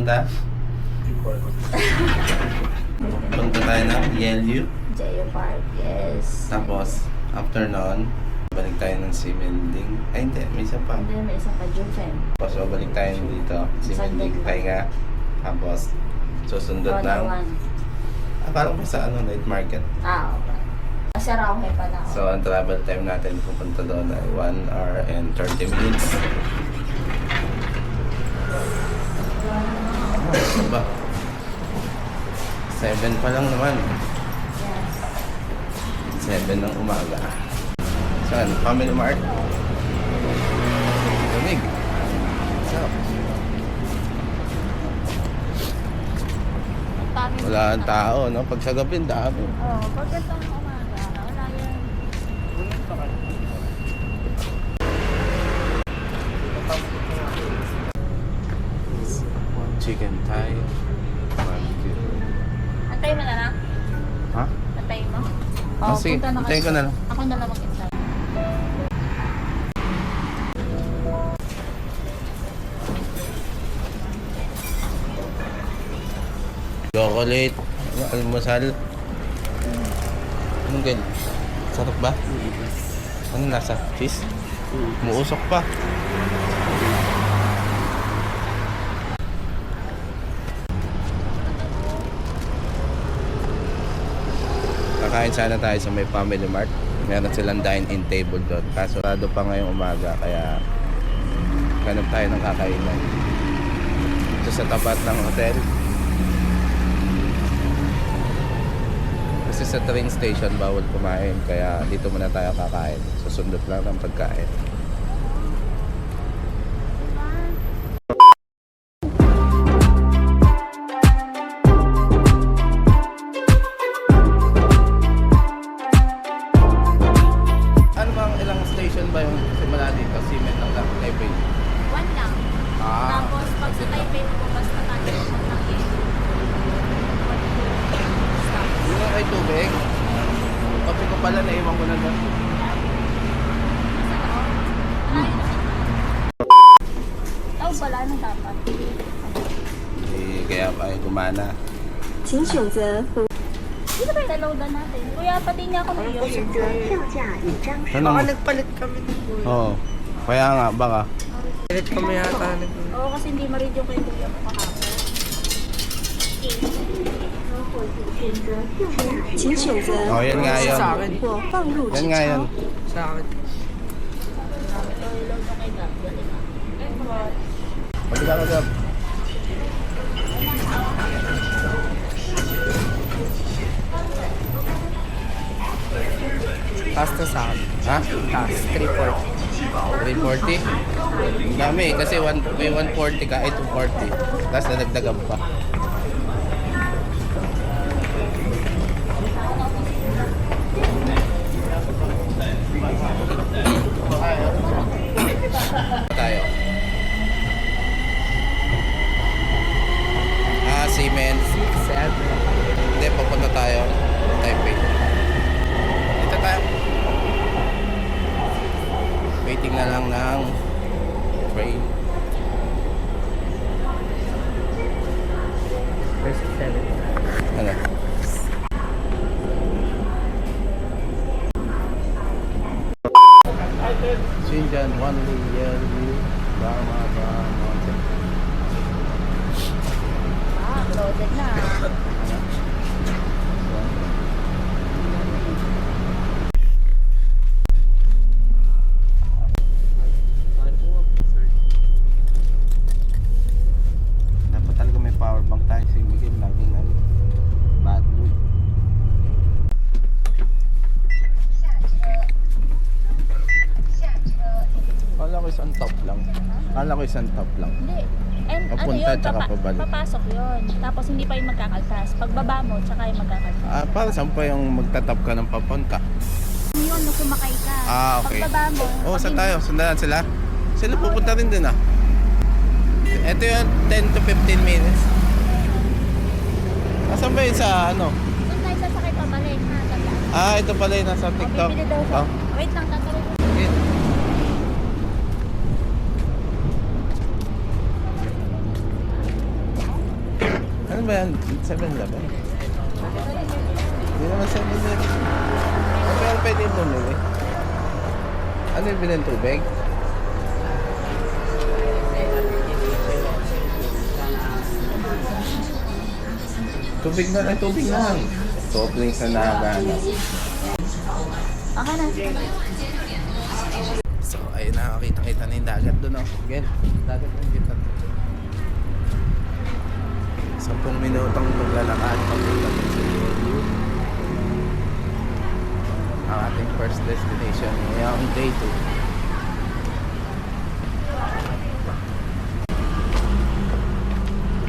pupunta? Punta tayo ng Yelyu. Jeyo Park, yes. Tapos, after noon, balik tayo ng Simending. Ay, hindi. May isa pa. And then may isa pa, Jufen. Tapos, balik tayo dito. Simending Sunday. tayo nga. Tapos, susundot ng... parang pa sa night market. Okay. Kasi Rauhe pa na ako. So, ang travel time natin pupunta doon ay 1 hour and 30 minutes. Ano ba? 7 pa lang naman. Yes. 7 ng umaga. Saan? Family Mart? Lamig. So, wala ang tao, no? Pag sa gabi, dami. Oo, pag itong umaga, wala yan. Chicken Thai. Barbecue. Antay mo na lang? Ha? Antay mo? Sige, punta na antayin ko na lang. Ako na lang mag-intay. Chocolate. Almusal. Anong ganyan? Sarap ba? Anong nasa? Cheese? Muusok pa. Kakain sana tayo sa may Family Mart. Meron silang dine-in table doon. Kaso sarado pa ngayong umaga kaya ganap tayo ng kakainan. Ito sa tapat ng hotel. Kasi sa train station bawal kumain kaya dito muna tayo kakain. Susundot lang ng pagkain. Ano bang ilang station ba yung simula dito? Simen lang lang, Taipei. One lang. Ah, Tapos pag sa Taipei, bukas na tayo ng yun ang ay tubig. Kape ko pala, naiwan ko na doon. Tawag pala na dapat. Kaya pa gumana. 请选择服 Dito ba yung naloadan natin? Kuya, pati niya ako na yun. 选择票价与张数。 Baka nagpalit kami ng kuya. Oo. Kaya nga, baka. Palit kami yata ng Oo, kasi hindi ma-read yung kay kuya mo kahapon. 请选择 Oh, yan nga yun. sa akin.或放入 Yan 纸 nga yun. 钞。 Sa akin. Load na kay Gab. Galing ah. Pagka ka Gab. Taas na sa akin. Ha? Taas. 340. 340? Ang dami kasi may 140 ka, ay 240. Tapos nadagdagan pa. Tayo. Simen. 7. Hindi, papunta tayo. Taipei. Dito tayo. Waiting na lang ng train. First 7. Ano? Xinjiang, Wanli, Yelyu, Dharma, Mountain. Loaded na. Dapat talaga may power bank tayo si Miguel. Laging bad load. Kala ko isang top lang. Kala ko isang top lang. Hindi. And Papunta ano yun, tsaka pabalik. papasok yun. Tapos hindi pa yung magkakaltas. Pagbaba mo, tsaka yung magkakaltas. Para saan pa yung magtatap ka ng papunta? Yun, nung sumakay ka. Okay. Pagbaba mo. Oo, pag saan hindi- tayo? Sundahan sila? Sila pupunta rin din ah. Ito yung 10 to 15 minutes. Nasaan ba yun sa ano? Doon tayo sasakay pabalik. Ha, Ito pala yung nasa TikTok. Bibili daw siya. Oh. Wait lang, tatuloy ko. Sige. ba yan? 7-Eleven? Hindi naman 7-Eleven. Pero pwede yung bumili. Ano yung bilhin tubig? Tubig na lang, tubig na lang. Soft drinks na nakakahanap. Okay na. So, ayun na, kita na yung dagat doon, oh. Again, dagat yung kita. 10 minutong maglalakad papunta doon sa Jeju. Ang ating first destination ngayong day 2.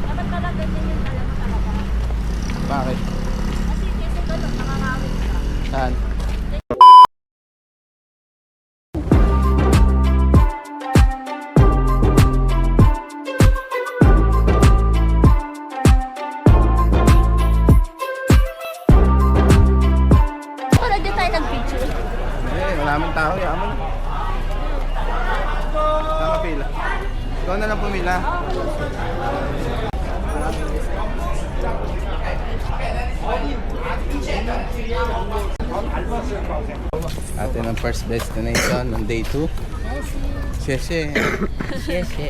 Dapat pala ganyan yung alam mo talaga. Bakit? Kasi kasi ganun, nakakawin ka. Saan? Wala din tayo nag-picture. Hindi, maraming tao yaman. Saan ka pila? Ikaw na lang pumila. Atin ang first destination ng day 2. Sheshe. Sheshe.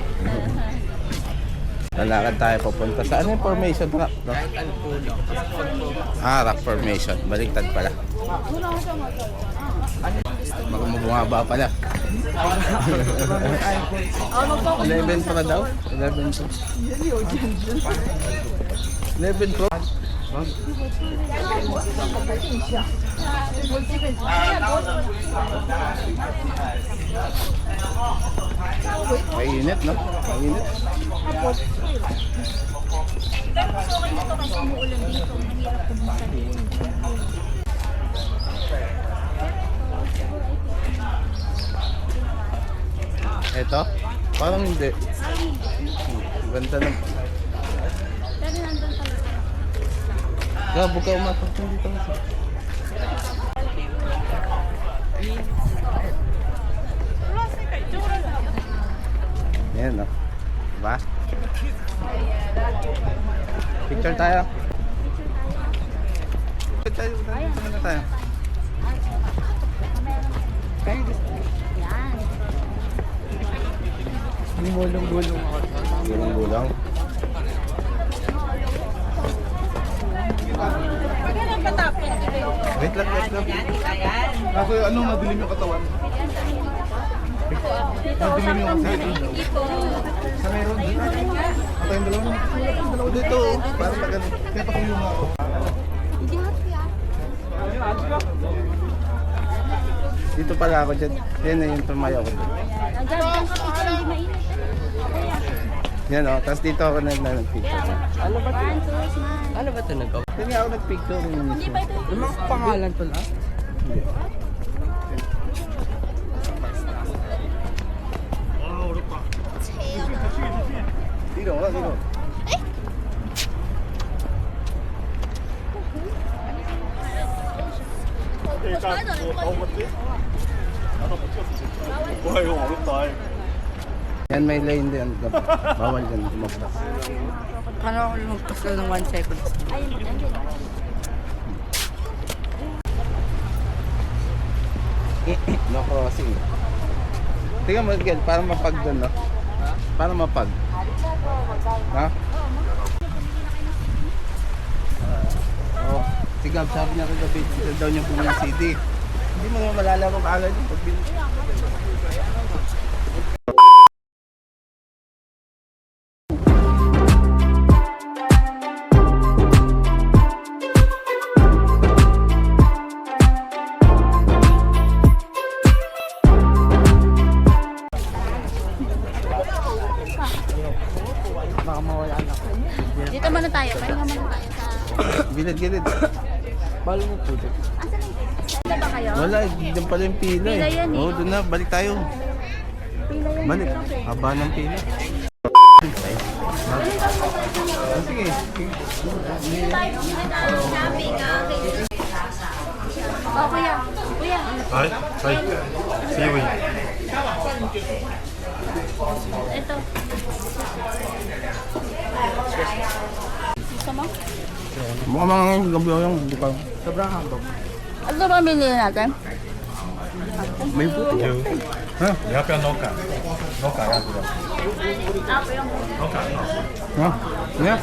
Lalakad tayo papunta. Saan yung formation? Rock? Kahit ano po lang. Rock formation. Baliktad pala. Bumaba pala. 11 pa daw? 11 Pro? 11 Pro? Mainit, no? Mainit. Pero mas okay na to kasi umuulan dito. Nahirap pumunta dito. Eto? Parang hindi. Ganda ng... Pero nandun talaga. Gabo ka umatak dito kasi. Yan, no? Diba? Picture tayo. Picture tayo. Picture na tayo. Yan. Gulong-gulong ako. Gulang-gulang. Wait lang, wait lang. Kasi ano, madilim yung katawan. Madilim yung katawan. Sa meron dito. At yung dalawa dito. Para na ganun. Kaya pakulo mo ako. Dito pala ako dyan. Yan na yung tumayo ko dyan. Nagdadang ka picture, hindi mainit. Yan o. Tapos dito ako nag-picture. Ano ba ito? 1, 2, smile. Ano ba ito nagawa? Yan nga ako nag-picture. Hindi ba ito? Ano mga pangalan to lang? Dito, dito. 와 이거 어렵다. Yan may lane din. Bawal dyan. Lumabas. Paano ako lumagpas lang ng 1 second? Ayun, ayun. No crossing. Tingnan mo, Gel, para mapag doon, no? Para mapag. Ha? Oh, si Gab, sabi niya kagabi, dito daw niya pumunta CD. Hindi mo naman malalaro kaagad yung pagbili. Baka mawala na ako. Dito muna tayo. Pahinga muna tayo sa... Gilid-gilid. Balo mo po dito. Asan yung... Saan ba kayo? Wala, doon pala yung pila Pila eh. yan eh. Oo, doon na, balik tayo. Pila yan. Balik. Haba ng pila. Oh, sige. Oh, kuya. Kuya. Hi. Hi. Seaweed. Ito. Gusto mo? Mukhang mga gabi yung hindi pa. Sobrang hambog. Ano ba bilhin natin? May puti. Ha? 你要不要 Noka？ Noka 要不要？ Noka 很好吃。 Ha? Nga?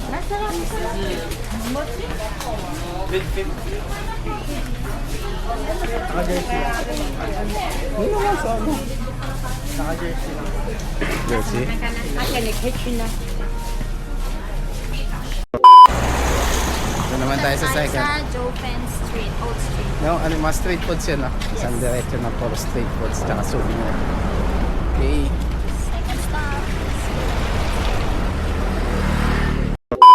Naka-jersey lang. Hindi naman sa ano. Naka-jersey lang. Jersey? Ito naman tayo sa second. Sa Jopen Street, Old Street. No, ano mga street foods yun, no? Isang diretso na puro street foods tsaka souvenir. Okay. Second stop.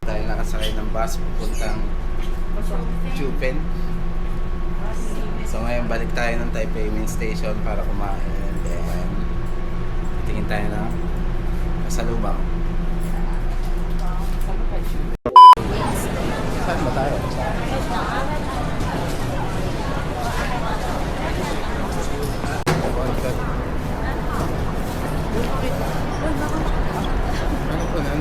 Tayo nakasakay ng bus pupuntang Chupen. So ngayon balik tayo ng Taipei Main Station para kumain. And then tingin tayo na pasalubang. Saan ba tayo? Ano po na?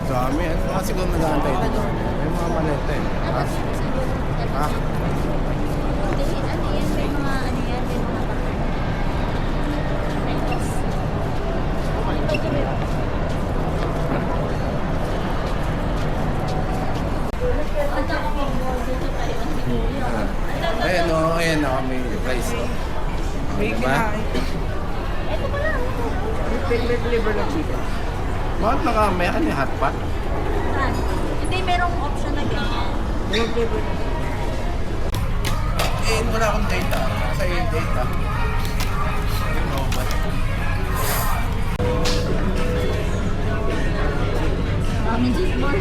Dami, ano mga siguro nag-aantay dito? May mga maleta eh. Ha? Ha? Hindi, ano yan, may mga ano yan, may mga bakit. Mentos. Ayan o, may price o. May Diba? kinain. Ito pala. May flavor ng chicken. Bakit may ano yung hot pot? Hindi, merong option na ganyan. May flavor ng chicken. Eh, wala akong data. Sa'yo yung data. Ano ba? Mami, just more.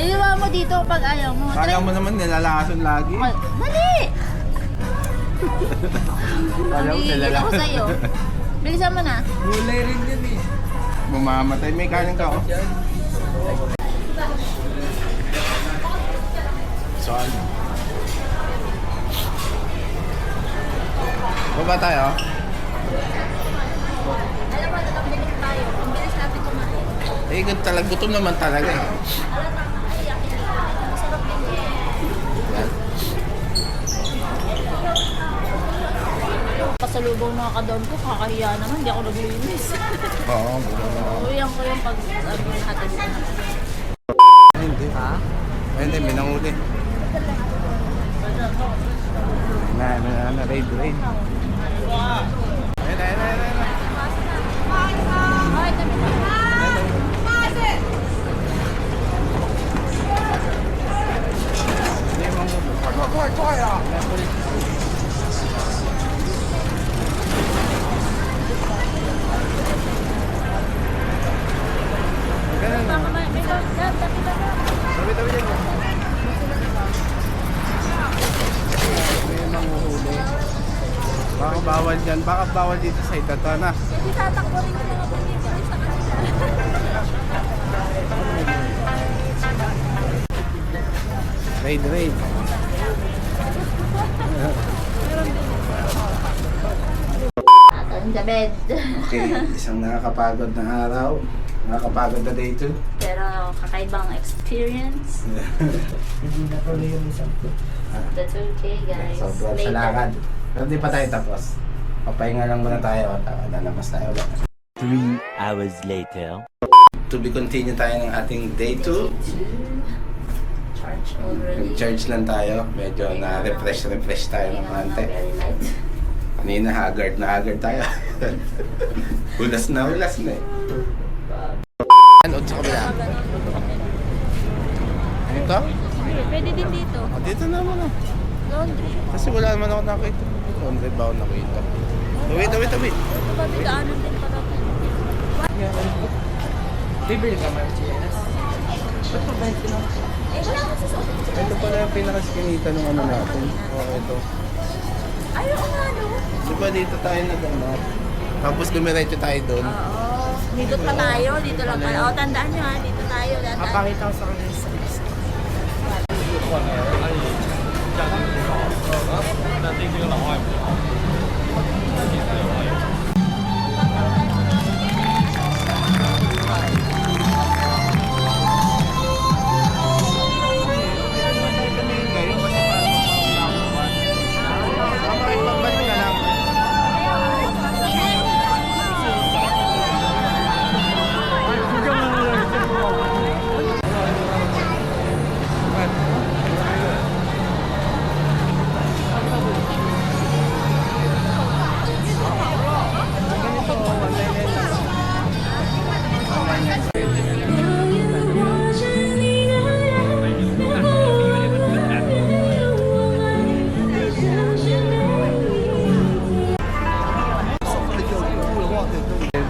Ayun mo dito pag ayaw mo. Kala mo naman nilalakasan lagi. Dali! Kala mo Bibigyan ako nilalakasan. sa'yo. Bilisan mo na. Gulay rin yun eh. Mamamatay. May kanin ka oh. Saan? Baba tayo? Alam mo, tatabilis tayo. Ang bilis natin kumain. Eh, gutom naman talaga eh. Alam mo, ay, yakin lang. Masarap din yan. Yan. Pasalubong mga kadon ko, kakahiya naman. Hindi ako naglinis. Oo, gutom naman. Uwihan ko yung pag hatid ko na. Ay, hindi. Ha? Ay, hindi. May nanguli. Raid. Ayun. Ay, tabi na. Ganun na. Baka may tabi na. Tabi dyan. May manguhuli. Baka bawal dyan. Baka bawal dito sa Itata na. Hindi tatakbo rin yung mga pagkikita sa kanila. Raid. On the bed. Okay, isang nakakapagod na araw. Nakakapagod na day 2. Pero kakaibang experience. Hindi na tuloy yung isang to. That's okay, guys. Sobrang sa lakad. Pero di pa tayo tapos. Papahinga lang muna tayo at lalabas tayo ulit. 3 hours later. To be continue tayo ng ating day 2. Charge already. Nag-charge lang tayo. Medyo na-refresh tayo ng konti. Very light. Kanina haggard tayo. Ulas na eh. Ano sa kabila? Dito? Pwede din dito. Dito naman ah. Laundry. Kasi wala naman ako nakita. 100 ba ako nakita? Wait. Ito ba bigaanan din para Bibili ka man siya. Ba't pa ba ito? wala kasi sa Ito pala yung pinakaskinita ng ano natin. Oo, ito. Ayaw ko nga no. Diba dito tayo nag-ano? Tapos dumiretso tayo doon. Oo. Dito pa tayo. Dito lang pala. O, tandaan nyo ha. Dito tayo. Tandaan. Papakita ko sa kanila sa list.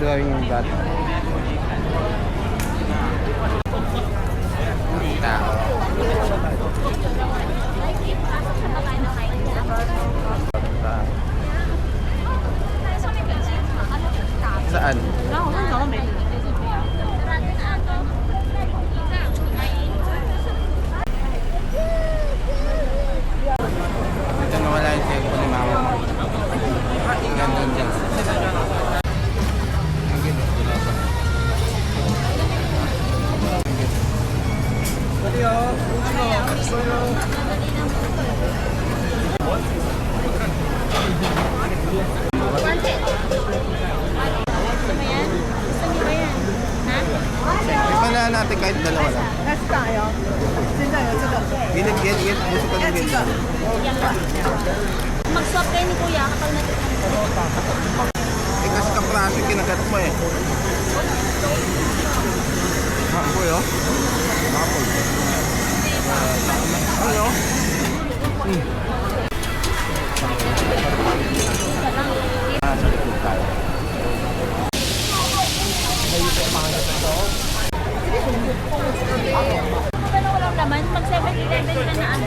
Drawing yung bat. Tao. Saan? Ito nawala yung cellphone ni mama mo. Ganda dyan. Wala natin kahit dalawa lang. Gilid. Gusto ko ng gilid. Mag-swap kayo ni Kuya kapag natutunan. Eh kasi kapraso kinagat mo eh. Apoy oh. Apoy. Ano? Sa likod tayo. Kung walang laman, mag 7-Eleven ka na ano.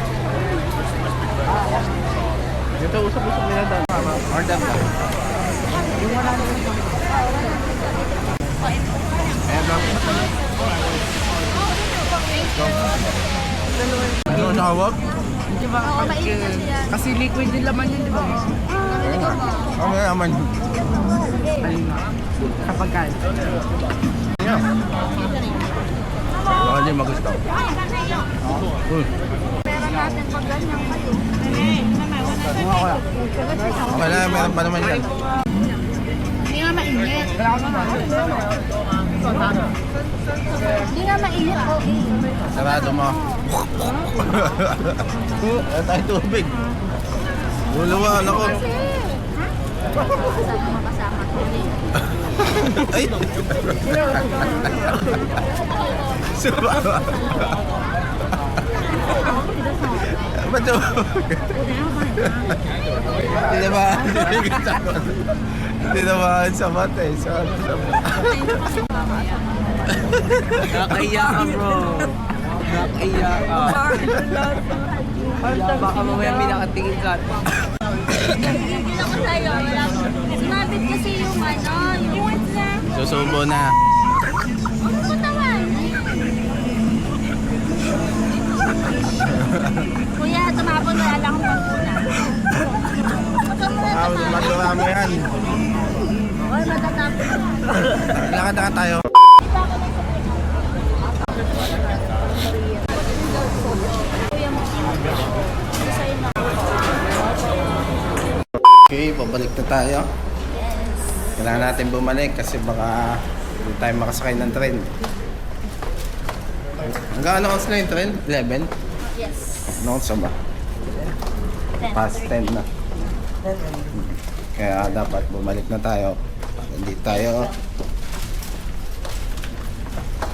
Dito usap-usap nila doon. Order ka. Yung wala naman. Ayan lang. Ano ang tawag? Di ba? Oo, mainit kasi yan. Kasi liquid din laman yun, di ba? Ano naman? Kapag kain. Yan. Baka di magustaw. Pera natin pag ganyan kayo. Okay na, meron pa naman yan. Hindi nga mainit. Hindi nga mainit, okay. Sarado mo. Wala tayo tubig. Buluwan ako. Kasama ko. Ay! Sumama. Ba't yung... Hindi naman sa mata eh. Nakaiya ka, bro. Nakaiya ka. Baka mamaya may nakatingin ka. Hindi lang tayo. Sumabit kasi yung ano, yung Susubo na. ano ba naman? Kuya, tumapon wala lang akong pagkuna. Magawa mo yan. Oy, matatapos. Lakad na tayo. Kuya mo. Sa'yo na. Okay, pabalik na tayo. Kailangan natin bumalik kasi baka hindi tayo makasakay ng train. Hanggang ano kasi na yung train? 11? Yes. Ano sa ba? Past 10 na. Kaya dapat bumalik na tayo. Hindi tayo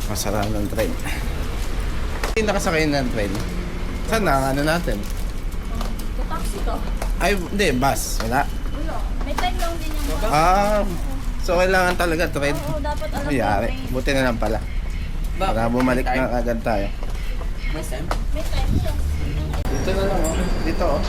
masara ng train. Hindi nakasakay ng train. Saan na ang ano natin? Sa taxi to. Ay, hindi, bus. Wala. May time lang din yung bus. So kailangan talaga train. Oo, dapat alam mo. Mayari. Buti na lang pala. Para bumalik na agad tayo. May time? May time lang. Dito na lang, oh. Dito, oh.